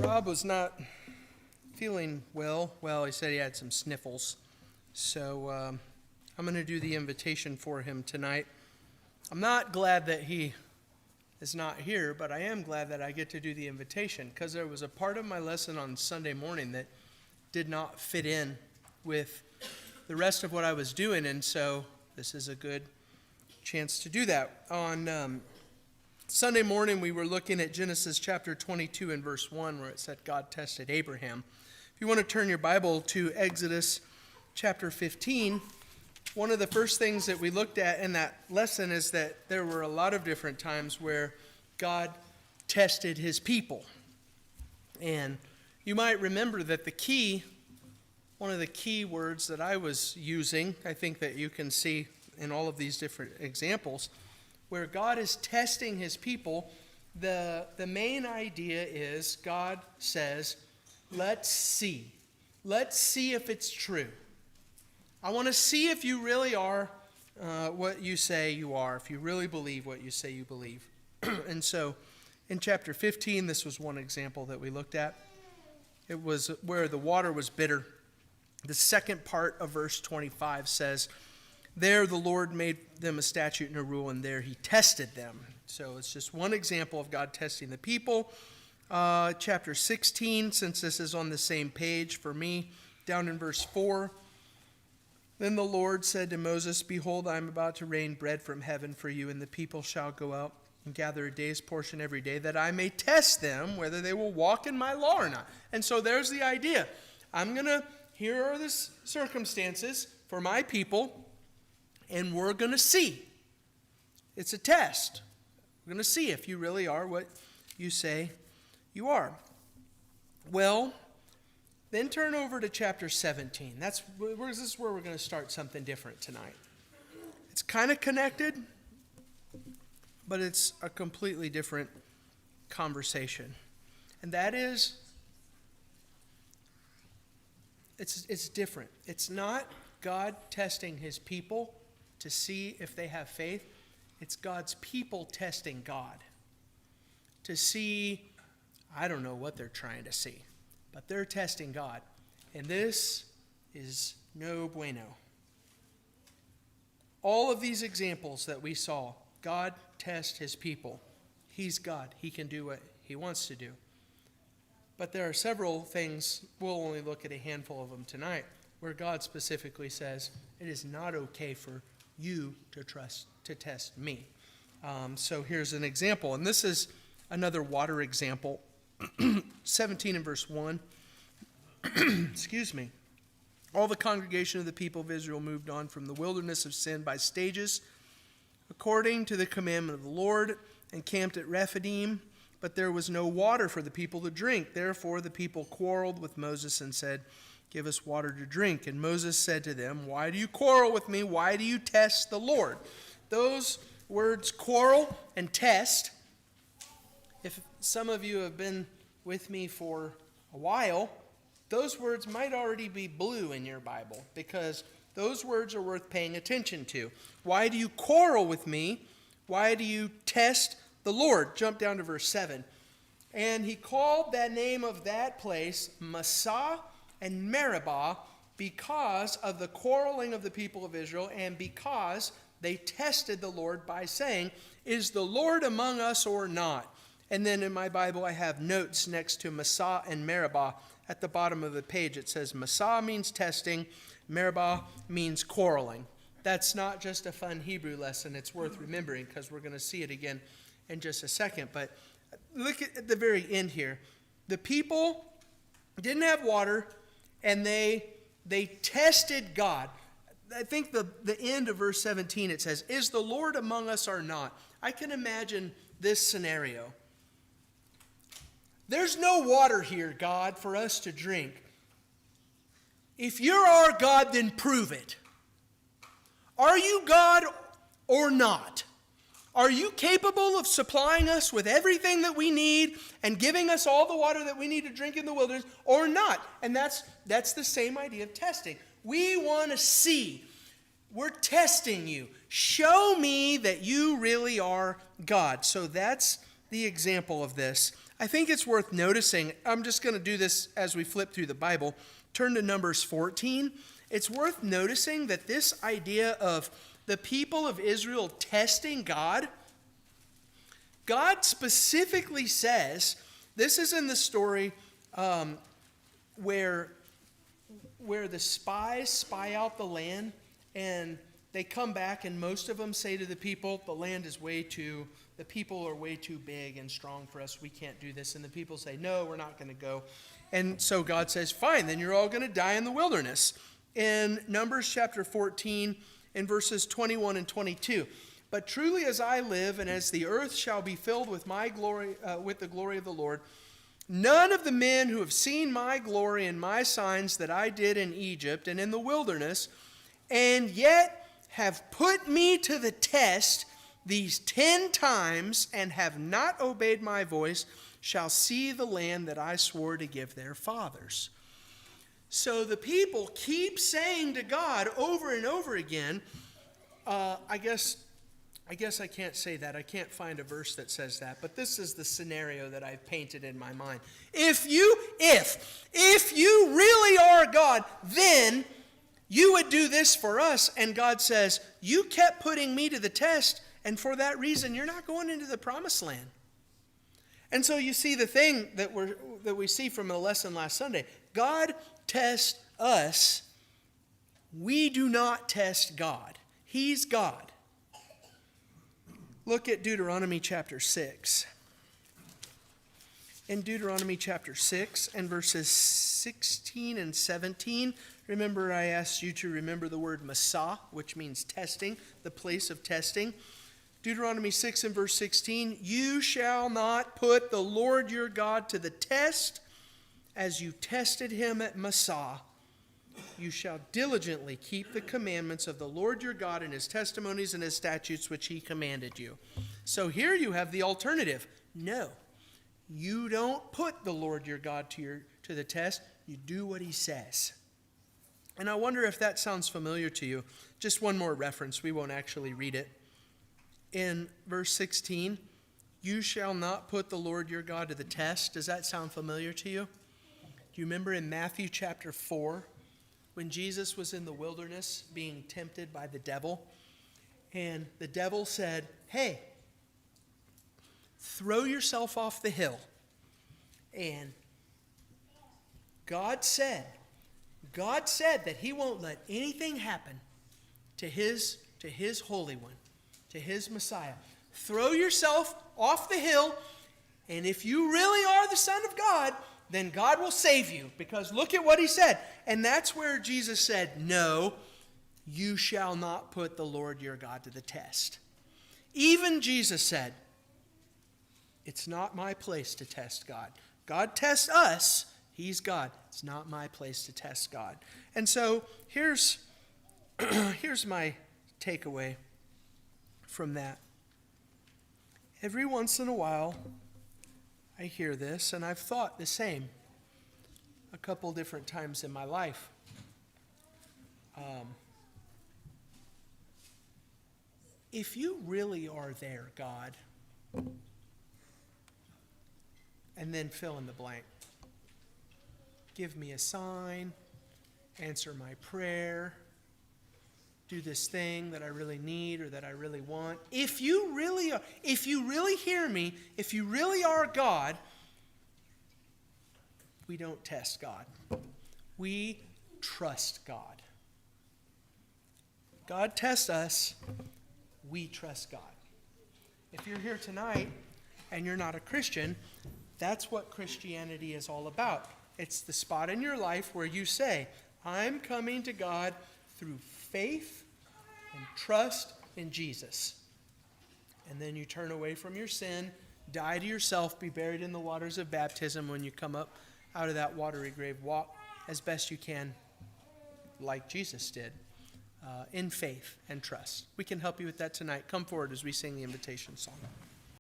Rob was not feeling well. Well, he said he had some sniffles. So I'm going to do the invitation for him tonight. I'm not glad that he is not here, but I am glad that I get to do the invitation because there was a part of my lesson on Sunday morning that did not fit in with the rest of what I was doing, and so this is a good chance to do that. On Sunday morning, we were looking at Genesis chapter 22 and verse 1, where it said God tested Abraham. If you want to turn your Bible to Exodus chapter 15, one of the first things that we looked at in that lesson is that there were a lot of different times where God tested his people. And you might remember that one of the key words that I was using, I think that you can see in all of these different examples, where God is testing his people, the main idea is God says, let's see. Let's see if it's true. I want to see if you really are what you say you are, if you really believe what you say you believe. And so in chapter 15, this was one example that we looked at. It was where the water was bitter. The second part of verse 25 says, there the Lord made them a statute and a rule, and there he tested them. So it's just one example of God testing the people. Chapter 16, since this is on the same page for me, down in verse 4. Then the Lord said to Moses, behold, I am about to rain bread from heaven for you, and the people shall go out and gather a day's portion every day, that I may test them whether they will walk in my law or not. And so there's the idea. Here are the circumstances for my people, and we're going to see. It's a test. We're going to see if you really are what you say you are. Well, then turn over to chapter 17. This is where we're going to start something different tonight. It's kind of connected, but it's a completely different conversation. And that is, it's different. It's not God testing his people to see if they have faith. It's God's people testing God to see, I don't know what they're trying to see, but they're testing God. And this is no bueno. All of these examples that we saw, God tests his people. He's God. He can do what he wants to do. But there are several things, we'll only look at a handful of them tonight, where God specifically says, it is not okay for you to test me. So here's an example, and this is another water example. 17 and verse 1. Excuse me. All the congregation of the people of Israel moved on from the wilderness of sin by stages, according to the commandment of the Lord, and camped at Rephidim, but there was no water for the people to drink. Therefore the people quarreled with Moses and said, give us water to drink. And Moses said to them, why do you quarrel with me? Why do you test the Lord? Those words, quarrel and test, if some of you have been with me for a while, those words might already be blue in your Bible because those words are worth paying attention to. Why do you quarrel with me? Why do you test the Lord? Jump down to verse 7. And he called the name of that place Massah and Meribah because of the quarreling of the people of Israel and because they tested the Lord by saying, is the Lord among us or not? And then in my Bible I have notes next to Massah and Meribah. At the bottom of the page it says Massah means testing, Meribah means quarreling. That's not just a fun Hebrew lesson. It's worth remembering because we're going to see it again in just a second. But look at the very end here. The people didn't have water, and they tested God. I think the end of verse 17, it says, is the Lord among us or not? I can imagine this scenario. There's no water here, God, for us to drink. If you're our God, then prove it. Are you God or not? Are you capable of supplying us with everything that we need and giving us all the water that we need to drink in the wilderness or not? And that's the same idea of testing. We want to see. We're testing you. Show me that you really are God. So that's the example of this. I think it's worth noticing. I'm just going to do this as we flip through the Bible. Turn to Numbers 14. It's worth noticing that this idea of the people of Israel testing God, God specifically says, this is in the story where the spies spy out the land, and they come back, and most of them say to the people, the people are way too big and strong for us. We can't do this. And the people say, no, we're not going to go. And so God says, fine, then you're all going to die in the wilderness. In Numbers chapter 14, in verses 21 and 22, but truly as I live, and as the earth shall be filled with my glory, with the glory of the Lord, none of the men who have seen my glory and my signs that I did in Egypt and in the wilderness, and yet have put me to the test these 10 times and have not obeyed my voice, shall see the land that I swore to give their fathers. So the people keep saying to God over and over again, I guess I can't say that. I can't find a verse that says that. But this is the scenario that I've painted in my mind. If you really are God, then you would do this for us. And God says, you kept putting me to the test, and for that reason, you're not going into the promised land. And so you see the thing that we see from the lesson last Sunday. God tests us. We do not test God. He's God. Look at Deuteronomy chapter 6. In Deuteronomy chapter 6 and verses 16 and 17, remember I asked you to remember the word Massah, which means testing, the place of testing. Deuteronomy 6 and verse 16, you shall not put the Lord your God to the test as you tested him at Massah. You shall diligently keep the commandments of the Lord your God and his testimonies and his statutes which he commanded you. So here you have the alternative. No, you don't put the Lord your God to the test. You do what he says. And I wonder if that sounds familiar to you. Just one more reference. We won't actually read it. In verse 16, you shall not put the Lord your God to the test. Does that sound familiar to you? Do you remember in Matthew chapter 4, when Jesus was in the wilderness being tempted by the devil, and the devil said, hey, throw yourself off the hill. And God said that he won't let anything happen to his Holy One, to his Messiah. Throw yourself off the hill, and if you really are the Son of God, then God will save you, because look at what he said. And that's where Jesus said, no, you shall not put the Lord your God to the test. Even Jesus said, it's not my place to test God. God tests us. He's God. It's not my place to test God. And so here's my takeaway from that. Every once in a while, I hear this, and I've thought the same a couple different times in my life. If you really are there, God, and then fill in the blank. Give me a sign, answer my prayer, do this thing that I really need or that I really want. If you really hear me, if you really are God, we don't test God. We trust God. God tests us. We trust God. If you're here tonight and you're not a Christian, that's what Christianity is all about. It's the spot in your life where you say, I'm coming to God through faith and trust in Jesus. And then you turn away from your sin, die to yourself, be buried in the waters of baptism. When you come up out of that watery grave, walk as best you can like Jesus did, in faith and trust. We can help you with that tonight. Come forward as we sing the invitation song.